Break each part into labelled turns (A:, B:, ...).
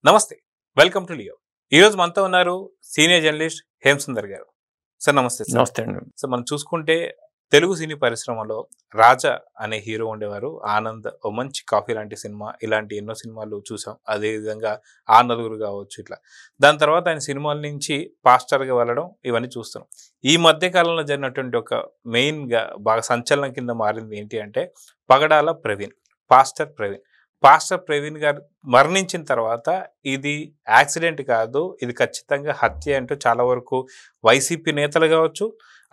A: నమస్తే, welcome to Leo. ఈరోజు మనతో ఉన్నారు సీనియర్ జర్నలిస్ట్ హేమసుందర్ గారు. సార్ నమస్తే.
B: నమస్తే అండి.
A: సార్ మనం చూసుకుంటే తెలుగు సినీ పరిశ్రమలో రాజా అనే హీరో ఉండేవారు. ఆనంద్ ఓ మంచి కాఫీ లాంటి సినిమా, ఇలాంటి ఎన్నో సినిమాలు చూసాం. అదేవిధంగా ఆ నలుగురు కావచ్చు ఇట్లా. దాని తర్వాత ఆయన సినిమాల నుంచి పాస్టర్గా వెళ్ళడం ఇవన్నీ చూస్తున్నాం. ఈ మధ్య కాలంలో జరిగినటువంటి ఒక మెయిన్గా బాగా సంచలనం కింద మారింది ఏంటి అంటే పగడాల ప్రవీణ్, పాస్టర్ ప్రవీణ్ గారు మరణించిన తర్వాత ఇది యాక్సిడెంట్ కాదు, ఇది ఖచ్చితంగా హత్య అంటూ చాలా వరకు వైసీపీ నేతలు కావచ్చు,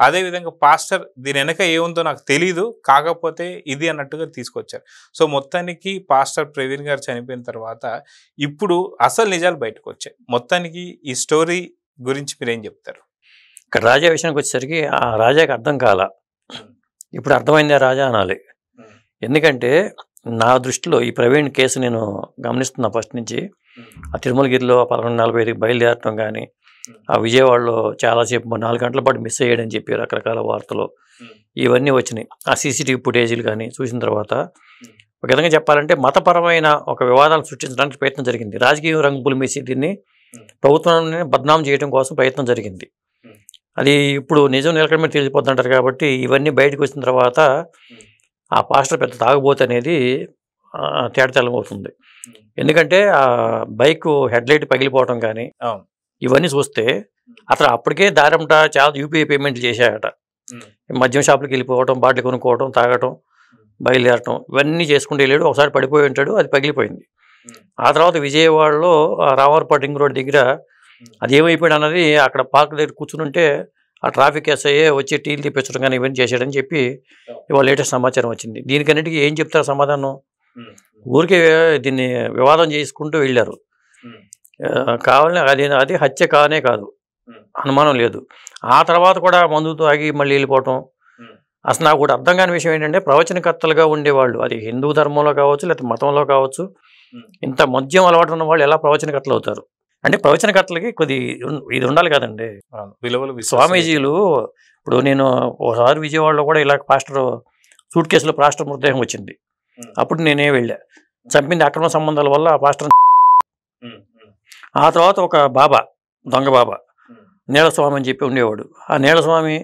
A: అదేవిధంగా పాస్టర్ దీని వెనక ఏముందో నాకు తెలీదు, కాకపోతే ఇది అన్నట్టుగా తీసుకొచ్చారు. సో మొత్తానికి పాస్టర్ ప్రవీణ్ గారు చనిపోయిన తర్వాత ఇప్పుడు అసలు నిజాలు బయటకు వచ్చాయి. మొత్తానికి ఈ స్టోరీ గురించి మీరేం చెప్తారు?
B: ఇక్కడ రాజా విషయానికి వచ్చేసరికి ఆ రాజాకి అర్థం కాల. ఇప్పుడు అర్థమైందే రాజా అనాలి. ఎందుకంటే నా దృష్టిలో ఈ ప్రవీణ్ కేసు నేను గమనిస్తున్నా ఫస్ట్ నుంచి. ఆ తిరుమలగిరిలో 11:45కి బయలుదేరటం కానీ, ఆ విజయవాడలో చాలాసేపు 4 గంటల పాటు మిస్ అయ్యాడని చెప్పి రకరకాల వార్తలు ఇవన్నీ వచ్చినాయి. ఆ సీసీటీవీ ఫుటేజీలు కానీ చూసిన తర్వాత ఒక విధంగా చెప్పాలంటే మతపరమైన ఒక వివాదాలు సృష్టించడానికి ప్రయత్నం జరిగింది. రాజకీయ రంగు పులిమేసి దీన్ని ప్రభుత్వాన్ని బద్నాం చేయడం కోసం ప్రయత్నం జరిగింది. అది ఇప్పుడు నిజం నిలకడ తెలిసిపోతుంటారు. కాబట్టి ఇవన్నీ బయటకు వచ్చిన తర్వాత ఆ పాస్టర్ పెద్ద తాగుబోతు అనేది తేటతెల్లం అవుతుంది. ఎందుకంటే ఆ బైక్ హెడ్లైట్ పగిలిపోవడం కానీ ఇవన్నీ చూస్తే అతను అప్పటికే దారంట చాలా యూపీఐ పేమెంట్లు చేశాడట. మద్యం షాపులకు వెళ్ళిపోవడం, బాటిల్ కొనుక్కోవడం, తాగటం, బయలుదేరటం ఇవన్నీ చేసుకుంటూ వెళ్ళాడు. ఒకసారి పడిపోయి ఉంటాడు, అది పగిలిపోయింది. ఆ తర్వాత విజయవాడలో రామవరపాటి రింగ్ రోడ్ దగ్గర అది ఏమైపోయాడు అన్నది అక్కడ పార్క్ దగ్గర కూర్చుని ఉంటే ఆ ట్రాఫిక్ ఎస్ఐ వచ్చి టీలు తెప్పించడం కానీ ఇవన్నీ చేశాడని చెప్పి ఇవాళ లేటెస్ట్ సమాచారం వచ్చింది. దీనికన్నిటికీ ఏం చెప్తారు సమాధానం? ఊరికే దీన్ని వివాదం చేసుకుంటూ వెళ్ళారు. కావాలని అది హత్య కానే కాదు, అనుమానం లేదు. ఆ తర్వాత కూడా మందు తాగి మళ్ళీ వెళ్ళిపోవటం. అసలు నాకు కూడా అర్థం కాని విషయం ఏంటంటే ప్రవచనకర్తలుగా ఉండేవాళ్ళు, అది హిందూ ధర్మంలో కావచ్చు లేకపోతే మతంలో కావచ్చు, ఇంత మద్యం అలవాటు ఉన్న వాళ్ళు ఎలా ప్రవచనకర్తలు అవుతారు? అంటే ప్రవచనకర్తలకి కొద్ది ఇది ఉండాలి కదండి,
A: విలువలు.
B: స్వామీజీలు ఇప్పుడు నేను ఒకసారి విజయవాడలో కూడా ఇలా పాస్టర్ సూట్ కేసులో పాస్టర్ మృతదేహం వచ్చింది. అప్పుడు నేనే వెళ్ళా. చంపింది అక్రమ సంబంధాల వల్ల ఆ పాస్టర్. ఆ తర్వాత ఒక బాబా, దొంగ బాబా నీలస్వామి అని చెప్పి ఉండేవాడు. ఆ నీలస్వామి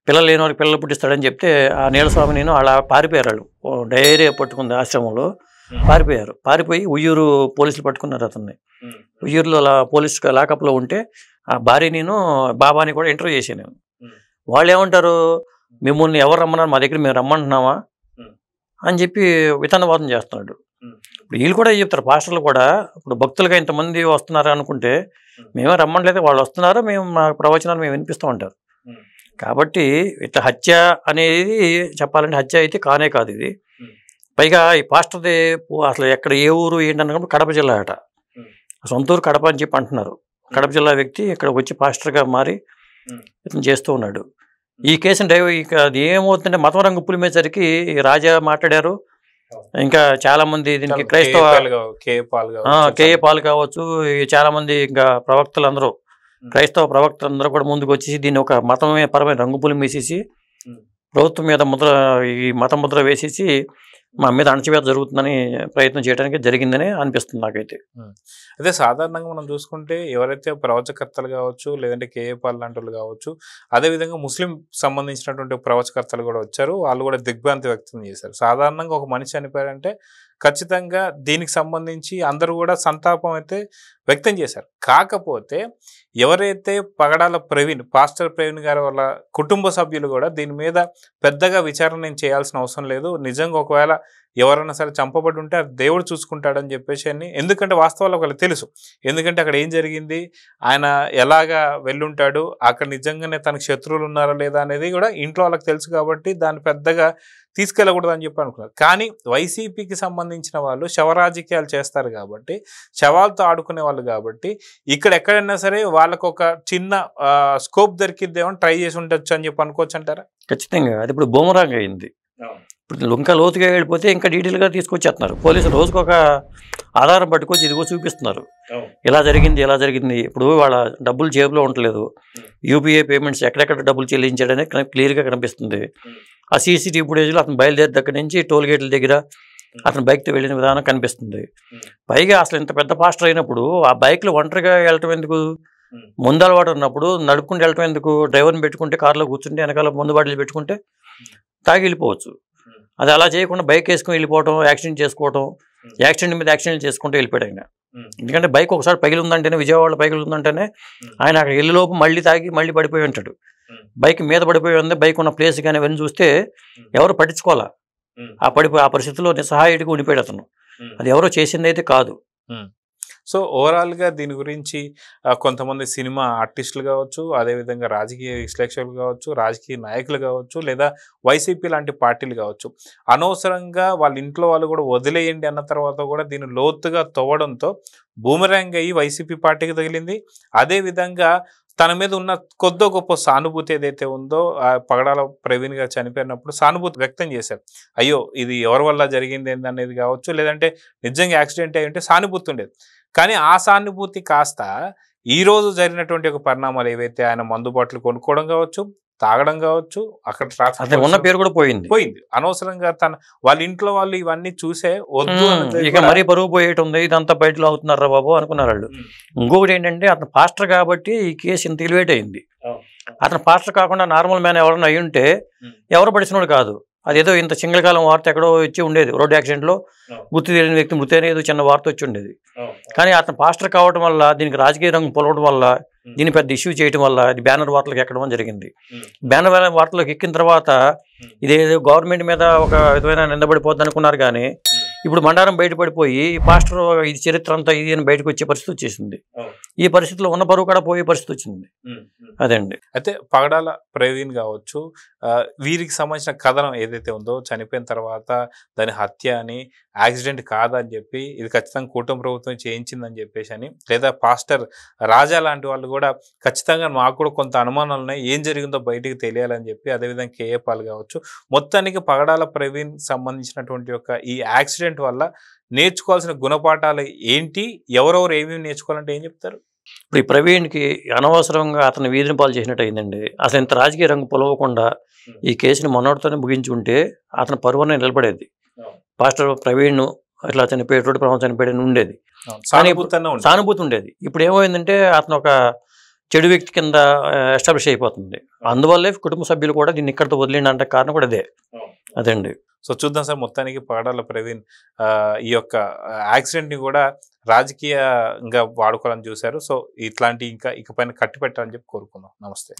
B: పిల్లలు లేని వారికి పిల్లలు పుట్టిస్తాడని చెప్తే ఆ నీలస్వామి నేను అలా పారిపోయారు. వాళ్ళు డైరీ పట్టుకుంది ఆశ్రమంలో పారిపోయి ఉయ్యూరు పోలీసులు పట్టుకున్నారు అతన్ని. ఉయ్యూరులో అలా పోలీస్ లాకప్లో ఉంటే ఆ భార్య నేను బాబాని కూడా ఇంటర్వ్యూ చేశాను నేను. వాళ్ళు ఏమంటారు, మిమ్మల్ని ఎవరు రమ్మన్నారు, మా దగ్గర మేము రమ్మంటున్నామా అని చెప్పి వితనవాదం చేస్తున్నాడు. ఇప్పుడు వీళ్ళు కూడా చెప్తారు, పాస్టర్లు కూడా. ఇప్పుడు భక్తులుగా ఇంతమంది వస్తున్నారు అనుకుంటే మేమే రమ్మట్లేదు, వాళ్ళు వస్తున్నారు, మేము మా ప్రవచనాలు మేము వినిపిస్తూ ఉంటారు. కాబట్టి ఇట్లా హత్య అనేది చెప్పాలంటే హత్య అయితే కానే కాదు ఇది. పైగా ఈ పాస్టర్ది అసలు ఎక్కడ ఏ ఊరు ఏంటన్నప్పుడు కడప జిల్లా అట, సొంత ఊరు కడప అని చెప్పి అంటున్నారు. కడప జిల్లా వ్యక్తి ఇక్కడ వచ్చి పాస్టర్గా మారి ఇతను చేస్తూ ఉన్నాడు. ఈ కేసుని ఇక అది ఏమవుతుందంటే మతం రంగు పులిమేసరికి రాజా మాట్లాడారు. ఇంకా చాలా మంది దీనికి క్రైస్తవ కేఏ పాల్ కావచ్చు, చాలా మంది ఇంకా ప్రవక్తలు అందరూ, క్రైస్తవ ప్రవక్తలు అందరూ కూడా ముందుకు వచ్చేసి దీన్ని ఒక మతమే పరమైన రంగు పులిమేసేసి ప్రభుత్వం మీద ఈ మత ముద్ర వేసేసి మా మీద అణచివేత జరుగుతుందని ప్రయత్నం చేయడానికి జరిగిందని అనిపిస్తుంది నాకైతే.
A: అదే సాధారణంగా మనం చూసుకుంటే ఎవరైతే ప్రవచకర్తలు కావచ్చు, లేదంటే కేఏ పాల్ లాంటి వాళ్ళు కావచ్చు, అదేవిధంగా ముస్లిం సంబంధించినటువంటి ప్రవచకర్తలు కూడా వచ్చారు. వాళ్ళు కూడా దిగ్భ్రాంతి వ్యక్తం చేశారు. సాధారణంగా ఒక మనిషి చనిపోయారంటే ఖచ్చితంగా దీనికి సంబంధించి అందరూ కూడా సంతాపం అయితే వ్యక్తం చేశారు. కాకపోతే ఎవరైతే పగడాల ప్రవీణ్, పాస్టర్ ప్రవీణ్ గారి వాళ్ళ కుటుంబ సభ్యులు కూడా దీని మీద పెద్దగా విచారణ నేను చేయాల్సిన అవసరం లేదు, నిజంగా ఒకవేళ ఎవరైనా సరే చంపబడి ఉంటే అది దేవుడు చూసుకుంటాడని చెప్పేసి అని. ఎందుకంటే వాస్తవాలు ఒకళ్ళు తెలుసు, ఎందుకంటే అక్కడ ఏం జరిగింది, ఆయన ఎలాగా వెళ్ళుంటాడు, అక్కడ నిజంగానే తనకు శత్రువులు ఉన్నారా లేదా అనేది కూడా ఇంట్లో వాళ్ళకి తెలుసు. కాబట్టి దాన్ని పెద్దగా తీసుకెళ్ళకూడదు అని చెప్పి అనుకున్నారు. కానీ వైసీపీకి సంబంధించిన వాళ్ళు శవరాజకీయాలు చేస్తారు కాబట్టి, శవాలతో ఆడుకునే వాళ్ళు కాబట్టి, ఇక్కడ ఎక్కడైనా సరే వాళ్ళకు ఒక చిన్న స్కోప్ దొరికిద్దేమో ట్రై చేసి ఉండొచ్చు అని చెప్పి అనుకోవచ్చు అంటారా?
B: ఖచ్చితంగా. అది ఇప్పుడు బూమరాంగ్ అయింది. ఇప్పుడు ఇంకా లోతుగా వెళ్ళిపోతే ఇంకా డీటెయిల్గా తీసుకొచ్చేస్తున్నారు పోలీసులు. రోజుకు ఒక ఆధారం పట్టుకొచ్చి ఇదిగో చూపిస్తున్నారు, ఇలా జరిగింది. ఇప్పుడు వాళ్ళ డబ్బులు జేబులో ఉండలేదు, యూపీఐ పేమెంట్స్ ఎక్కడెక్కడ డబ్బులు చెల్లించాడనే క్లియర్గా కనిపిస్తుంది. ఆ సీసీటీవీ ఫుటేజ్లో అతను బయలుదేరి దగ్గర నుంచి టోల్ గేట్ల దగ్గర అతను బైక్తో వెళ్ళిన విధానం కనిపిస్తుంది. పైగా అసలు ఇంత పెద్ద పాస్టర్ అయినప్పుడు ఆ బైక్లో ఒంటరిగా వెళ్ళటం ఎందుకు? ముందు అలవాటు ఉన్నప్పుడు నడుపుకుంటూ వెళ్ళటం ఎందుకు? డ్రైవర్ని పెట్టుకుంటే కార్లో కూర్చుంటే వెనకాల ముందు బాటిల్ పెట్టుకుంటే తాగి వెళ్ళిపోవచ్చు. అది అలా చేయకుండా బైక్ వేసుకుని వెళ్ళిపోవడం, యాక్సిడెంట్ చేసుకోవడం, యాక్సిడెంట్ మీద యాక్సిడెంట్ చేసుకుంటూ వెళ్ళిపోయాడు ఆయన. ఎందుకంటే బైక్ ఒకసారి పగిలిందంటేనే, విజయవాడలో పగిలిందంటేనే ఆయన అక్కడ వెళ్ళిలోపు మళ్ళీ తాగి మళ్ళీ పడిపోయి ఉంటాడు. బైక్ మీద పడిపోయి ఉంది, బైక్ ఉన్న ప్లేస్ కానీ అవన్నీ చూస్తే ఎవరు పట్టించుకోవాలా. ఆ పరిస్థితిలో నిస్సహాయుడిగా ఉండిపోయాడు అతను. అది ఎవరో చేసింది అయితే కాదు.
A: సో ఓవరాల్గా దీని గురించి కొంతమంది సినిమా ఆర్టిస్టులు కావచ్చు, అదేవిధంగా రాజకీయ విశ్లేషకులు కావచ్చు, రాజకీయ నాయకులు కావచ్చు, లేదా వైసీపీ లాంటి పార్టీలు కావచ్చు, అనవసరంగా వాళ్ళ ఇంట్లో వాళ్ళు కూడా వదిలేయండి అన్న తర్వాత కూడా దీన్ని లోతుగా తవ్వడంతో బూమరాంగ్ అయ్యి వైసీపీ పార్టీకి తగిలింది. అదేవిధంగా తన మీద ఉన్న కొద్దో గొప్ప సానుభూతి ఏదైతే ఉందో, పగడాల ప్రవీణ్ గారు చనిపోయినప్పుడు సానుభూతి వ్యక్తం చేశారు. అయ్యో ఇది ఎవరి వల్ల జరిగింది ఏందనేది కావచ్చు, లేదంటే నిజంగా యాక్సిడెంట్ అయ్యి ఉంటే సానుభూతి ఉండేది. కానీ ఆ సానుభూతి కాస్త ఈరోజు జరిగినటువంటి ఒక పరిణామాలు ఏవైతే ఆయన మందు బాటలు కొనుక్కోవడం కావచ్చు, తాగడం కావచ్చు, అక్కడ
B: ట్రాఫిక్ ఉన్న పేరు కూడా పోయింది.
A: అనవసరంగా వాళ్ళ ఇంట్లో వాళ్ళు ఇవన్నీ చూసే వద్దు
B: ఇక మరీ పరుగు పోయేటి ఉంది, ఇదంతా బయటలో అవుతున్నారా బాబు అనుకున్నారు వాళ్ళు. ఇంకొకటి ఏంటంటే అతను పాస్టర్ కాబట్టి ఈ కేసు ఇంత ఎలివేట్ అయింది. అతను పాస్టర్ కాకుండా నార్మల్ మ్యాన్ ఎవరైనా అయ్యి ఉంటే ఎవరు పడిచినోడు కాదు. అదేదో ఇంత సింగళకాలం వార్త ఎక్కడో వచ్చి ఉండేది, రోడ్డు యాక్సిడెంట్లో గుర్తు తెలియని వ్యక్తి మృతి అనేది చిన్న వార్త వచ్చి ఉండేది. కానీ అతను పాస్టర్ కావడం వల్ల, దీనికి రాజకీయ రంగు పొలవడం వల్ల, దీన్ని పెద్ద ఇష్యూ చేయడం వల్ల ఇది బ్యానర్ వార్తలకు ఎక్కడం జరిగింది. బ్యానర్ వార్తలకు ఎక్కిన తర్వాత ఇదేదో గవర్నమెంట్ మీద ఒక విధమైన నిందపడిపోద్ది అనుకున్నారు. కానీ ఇప్పుడు మండారం బయటపడిపోయి పాస్టర్ ఇది చరిత్ర అంతా ఇది అని బయటకు వచ్చే పరిస్థితి వచ్చేసింది. ఈ పరిస్థితిలో ఉన్న పరువు కూడా పోయే పరిస్థితి వచ్చింది. అదండి.
A: అయితే పగడాల ప్రవీణ్ కావచ్చు, వీరికి సంబంధించిన కథనం ఏదైతే ఉందో, చనిపోయిన తర్వాత దాని హత్య అని, యాక్సిడెంట్ కాదని చెప్పి ఇది ఖచ్చితంగా కూటమి ప్రభుత్వం చేయించిందని చెప్పేసి అని, లేదా పాస్టర్ రాజా లాంటి వాళ్ళు కూడా ఖచ్చితంగా మాకు కూడా కొంత అనుమానాలు ఉన్నాయి, ఏం జరిగిందో బయటికి తెలియాలని చెప్పి, అదేవిధంగా కేఏ పాల్ కావచ్చు, మొత్తానికి పగడాల ప్రవీణ్ సంబంధించినటువంటి యొక్క ఈ యాక్సిడెంట్ వల్ల నేర్చుకోవాల్సిన గుణపాఠాలు ఏంటి, ఎవరెవరు ఏమేమి నేర్చుకోవాలంటే ఏం చెప్తారు?
B: ఇప్పుడు ఈ ప్రవీణ్కి అనవసరంగా అతను వీధిని పాలు చేసినట్టు అయిందండి. అసలు ఇంత రాజకీయ రంగు పొలవకుండా ఈ కేసుని మొన్నటితోనే ముగించి ఉంటే అతను పరువునే నిలబడేది. పాస్టర్ ప్రవీణ్ ఇట్లా చనిపోయి రోడ్డు ప్రమాదం చనిపోయాడని ఉండేది, సానుభూతి ఉండేది. ఇప్పుడు ఏమైందంటే అతను ఒక చెడు వ్యక్తి కింద ఎస్టాబ్లిష్ అయిపోతుంది. అందువల్లే కుటుంబ సభ్యులు కూడా దీన్ని ఇక్కడితో వదిలేండి అంటే కారణం కూడా అదండి.
A: సో చూద్దాం సార్, మొత్తానికి పగడాల ప్రవీణ్ ఈ యొక్క యాక్సిడెంట్ని కూడా రాజకీయంగా వాడుకోవాలని చూశారు. సో ఇట్లాంటి ఇంకా ఇకపైన కట్టిపెట్టాలని చెప్పి కోరుకుందాం. నమస్తే.